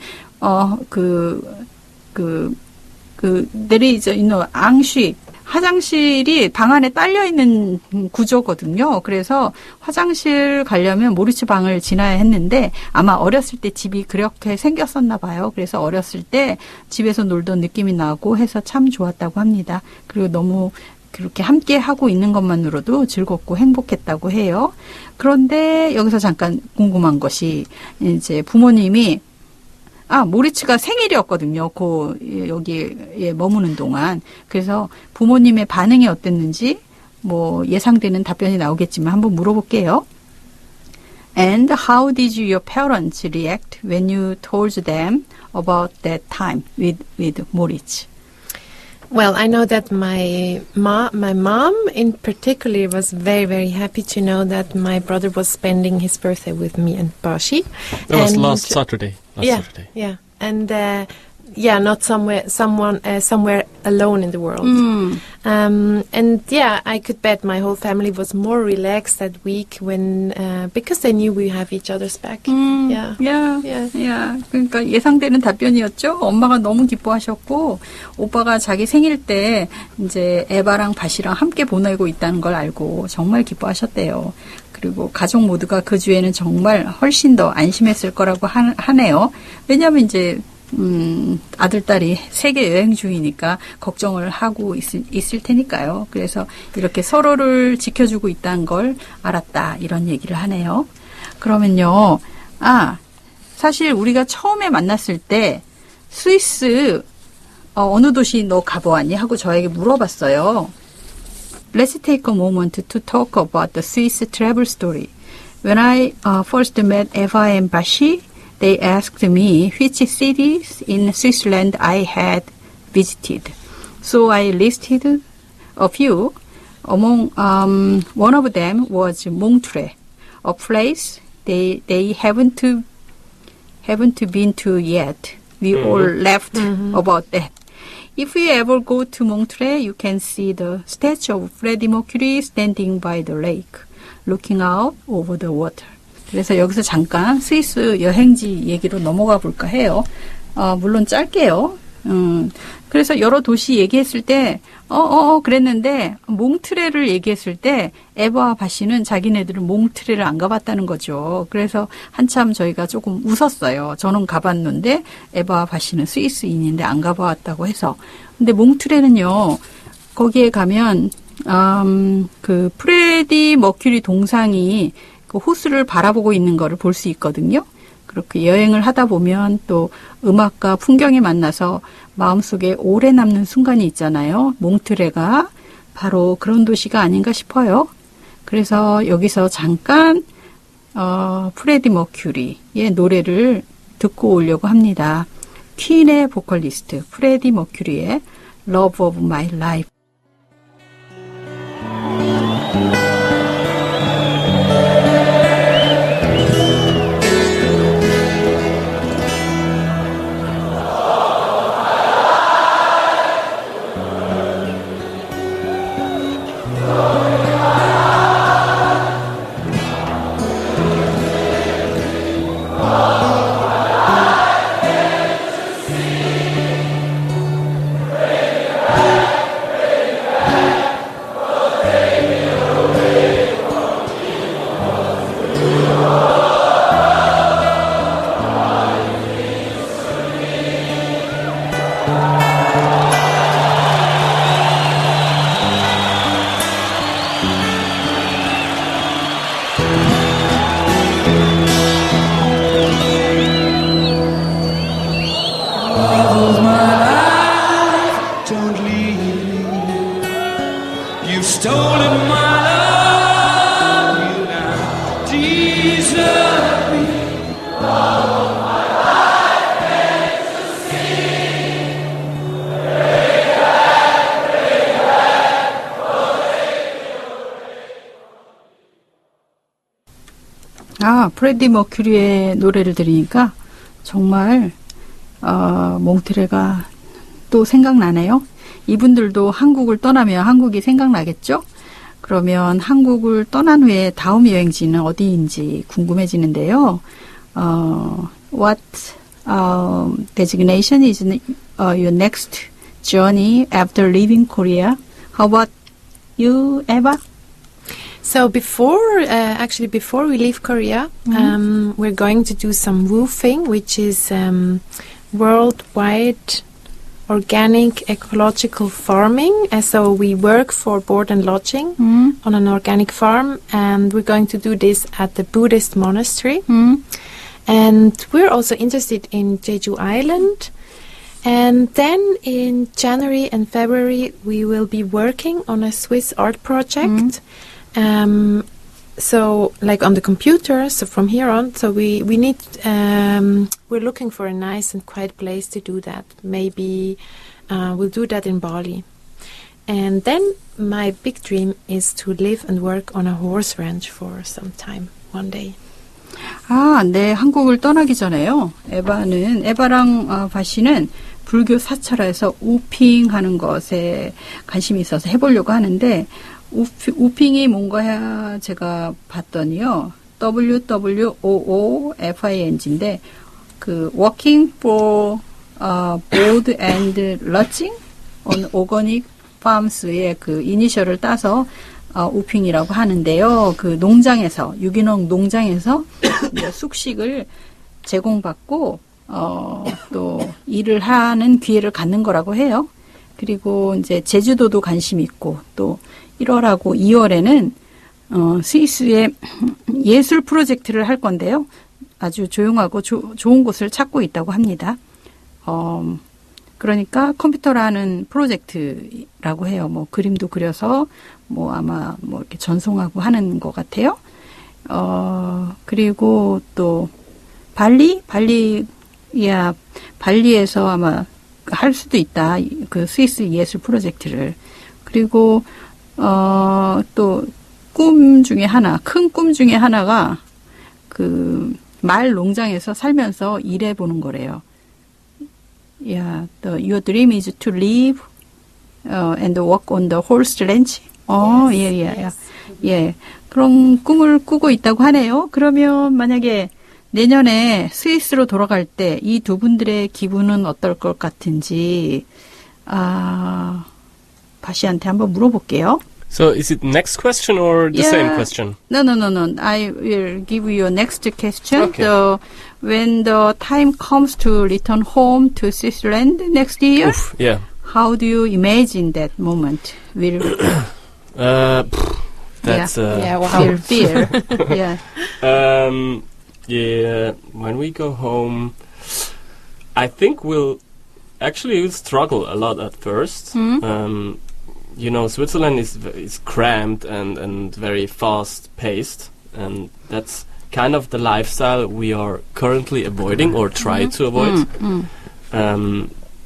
there is 앙쉬 화장실이 방 안에 딸려 있는 구조거든요. 그래서 화장실 가려면 모리츠 방을 지나야 했는데 아마 어렸을 때 집이 그렇게 생겼었나 봐요. 그래서 어렸을 때 집에서 놀던 느낌이 나고 해서 참 좋았다고 합니다. 그리고 너무 그렇게 함께 하고 있는 것만으로도 즐겁고 행복했다고 해요. 그런데 여기서 잠깐 궁금한 것이 이제 부모님이 모리츠가 생일이었거든요. 여기에 머무는 동안. 그래서 부모님의 반응이 어땠는지 뭐 예상되는 답변이 나오겠지만 한번 물어볼게요. And how did your parents react when you told them about that time with Moritz? Well, I know that my mom in particular was very, very happy to know that my brother was spending his birthday with me and Bashi. That was last Saturday. Saturday. Yeah, and not somewhere alone in the world. And yeah, I could bet my whole family was more relaxed that week when because they knew we have each other's back. Yeah. 그러니까 예상되는 답변이었죠. 엄마가 너무 기뻐하셨고 오빠가 자기 생일 때 이제 에바랑 바시랑 함께 보내고 있다는 걸 알고 정말 기뻐하셨대요. 그리고 가족 모두가 그 주에는 정말 훨씬 더 안심했을 거라고 하네요. 왜냐하면 이제 아들, 딸이 세계 여행 중이니까 걱정을 하고 있을 테니까요. 그래서 이렇게 서로를 지켜주고 있다는 걸 알았다. 이런 얘기를 하네요. 그러면요. 사실 우리가 처음에 만났을 때 스위스 어느 도시 너 가보았니? 하고 저에게 물어봤어요. Let's take a moment to talk about the Swiss travel story. When I first met Eva and Bashi, they asked me which cities in Switzerland I had visited. So I listed a few. Among one of them was Montreux, a place they haven't been to yet. We all laughed about that. If you ever go to Montreux, you can see the statue of Freddie Mercury standing by the lake, looking out over the water. 그래서 여기서 잠깐 스위스 여행지 얘기로 넘어가 볼까 해요. 물론 짧게요. 그래서 여러 도시 얘기했을 때, 그랬는데, 몽트레를 얘기했을 때, 에바와 바시는 자기네들은 몽트레를 안 가봤다는 거죠. 그래서 한참 저희가 조금 웃었어요. 저는 가봤는데, 에바와 바시는 스위스인인데 안 가봤다고 해서. 근데 몽트레는요, 거기에 가면, 그 프레디 머큐리 동상이 그 호수를 바라보고 있는 거를 볼 수 있거든요. 그렇게 여행을 하다 보면 또 음악과 풍경이 만나서 마음속에 오래 남는 순간이 있잖아요. 몽트레가 바로 그런 도시가 아닌가 싶어요. 그래서 여기서 잠깐 프레디 머큐리의 노래를 듣고 오려고 합니다. 퀸의 보컬리스트 프레디 머큐리의 Love of My Life. 프레디 머큐리의 노래를 들으니까 정말 몽트레가 또 생각나네요. 이분들도 한국을 떠나면 한국이 생각나겠죠? 그러면 한국을 떠난 후에 다음 여행지는 어디인지 궁금해지는데요. What designation is your next journey after leaving Korea? How about you, Eva? So before we leave Korea, we're going to do some woofing, which is worldwide organic ecological farming. So we work for board and lodging on an organic farm, and we're going to do this at the Buddhist monastery. And we're also interested in Jeju Island. And then in January and February, we will be working on a Swiss art project. So like on the computer, so from here on, so we need, we're looking for a nice and quiet place to do that. Maybe we'll do that in Bali. And then my big dream is to live and work on a horse ranch for some time, one day. 네, 한국을 떠나기 전에요. 에바랑 바시는 불교 사찰에서 우핑하는 것에 관심이 있어서 해보려고 하는데, 우핑이 뭔가 제가 봤더니요. WWOOFING인데 그 Working for Board and Lodging on Organic Farms의 그 이니셜을 따서 우핑이라고 하는데요. 그 농장에서 유기농 농장에서 숙식을 제공받고 또 일을 하는 기회를 갖는 거라고 해요. 그리고 이제 제주도도 관심 있고 또 1월하고 2월에는 스위스의 예술 프로젝트를 할 건데요. 아주 조용하고 좋은 곳을 찾고 있다고 합니다. 그러니까 컴퓨터로 하는 프로젝트라고 해요. 뭐 그림도 그려서 뭐 아마 뭐 이렇게 전송하고 하는 것 같아요. 그리고 또 발리에서 아마 할 수도 있다. 그 스위스 예술 프로젝트를. 그리고 또 큰 꿈 중에 하나가 그 말 농장에서 살면서 일해 보는 거래요. Yeah, your dream is to live and work on the horse ranch. 예. 그런 꿈을 꾸고 있다고 하네요. 그러면 만약에 내년에 스위스로 돌아갈 때 이 두 분들의 기분은 어떨 것 같은지 바시한테 한번 물어볼게요. So is it next question or the same question? No. I will give you a next question. Okay. So when the time comes to return home to Switzerland next year, Oof, yeah. how do you imagine that moment? Will That's will fear. Yeah. Yeah, when we go home, I think we'll struggle a lot at first. You know, Switzerland is cramped and very fast paced, and that's kind of the lifestyle we are currently avoiding or try to avoid.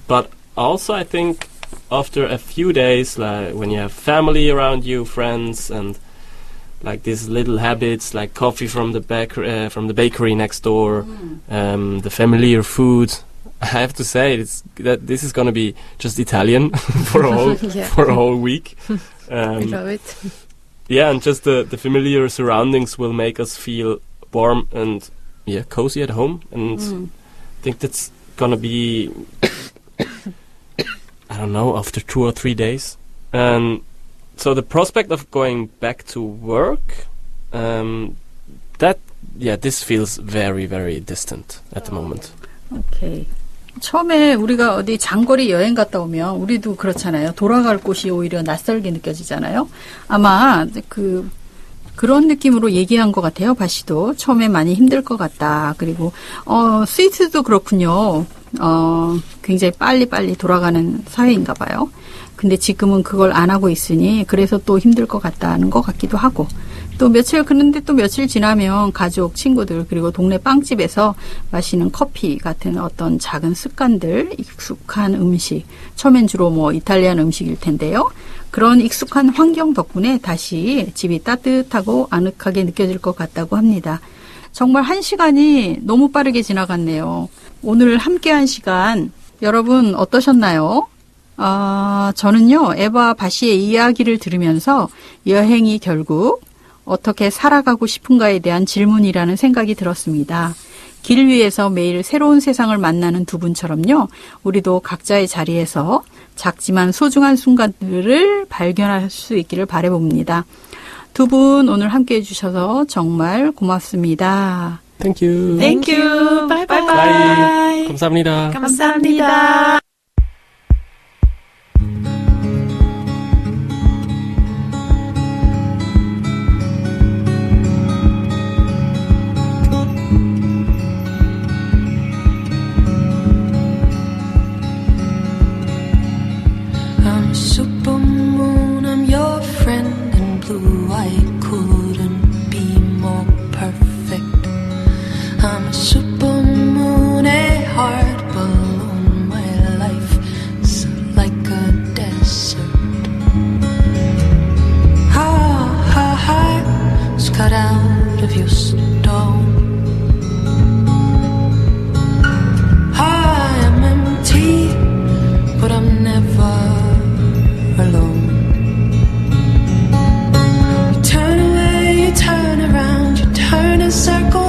But also, I think after a few days, like when you have family around you, friends, and like these little habits, like coffee from the bakery next door, the familiar food. I have to say that this is going to be just Italian for a whole week. I love it. Yeah, and just the familiar surroundings will make us feel warm and cozy at home. And I think that's going to be I don't know, after 2 or 3 days. And so the prospect of going back to work, this feels very, very distant at the moment. 오케이. 처음에 우리가 어디 장거리 여행 갔다 오면 우리도 그렇잖아요. 돌아갈 곳이 오히려 낯설게 느껴지잖아요. 아마 그런 느낌으로 얘기한 것 같아요. 바시도 처음에 많이 힘들 것 같다. 그리고 스위스도 그렇군요. 굉장히 빨리 돌아가는 사회인가 봐요. 근데 지금은 그걸 안 하고 있으니 그래서 또 힘들 것 같다는 것 같기도 하고. 또 그런데 또 며칠 지나면 가족, 친구들, 그리고 동네 빵집에서 마시는 커피 같은 어떤 작은 습관들, 익숙한 음식, 처음엔 주로 뭐 이탈리안 음식일 텐데요. 그런 익숙한 환경 덕분에 다시 집이 따뜻하고 아늑하게 느껴질 것 같다고 합니다. 정말 한 시간이 너무 빠르게 지나갔네요. 오늘 함께한 시간 여러분 어떠셨나요? 저는요, 에바 바시의 이야기를 들으면서 여행이 결국 어떻게 살아가고 싶은가에 대한 질문이라는 생각이 들었습니다. 길 위에서 매일 새로운 세상을 만나는 두 분처럼요, 우리도 각자의 자리에서 작지만 소중한 순간들을 발견할 수 있기를 바라봅니다. 두 분 오늘 함께 해주셔서 정말 고맙습니다. Thank you. Thank you. Bye bye. Bye. 감사합니다. 감사합니다. I'm a supermoon, I'm your friend in blue. I couldn't be more perfect. I'm a supermoon, a heart balloon. My life is like a desert. I was cut out of your stone. I am empty, but I'm never alone. You turn away, you turn around, you turn in circles.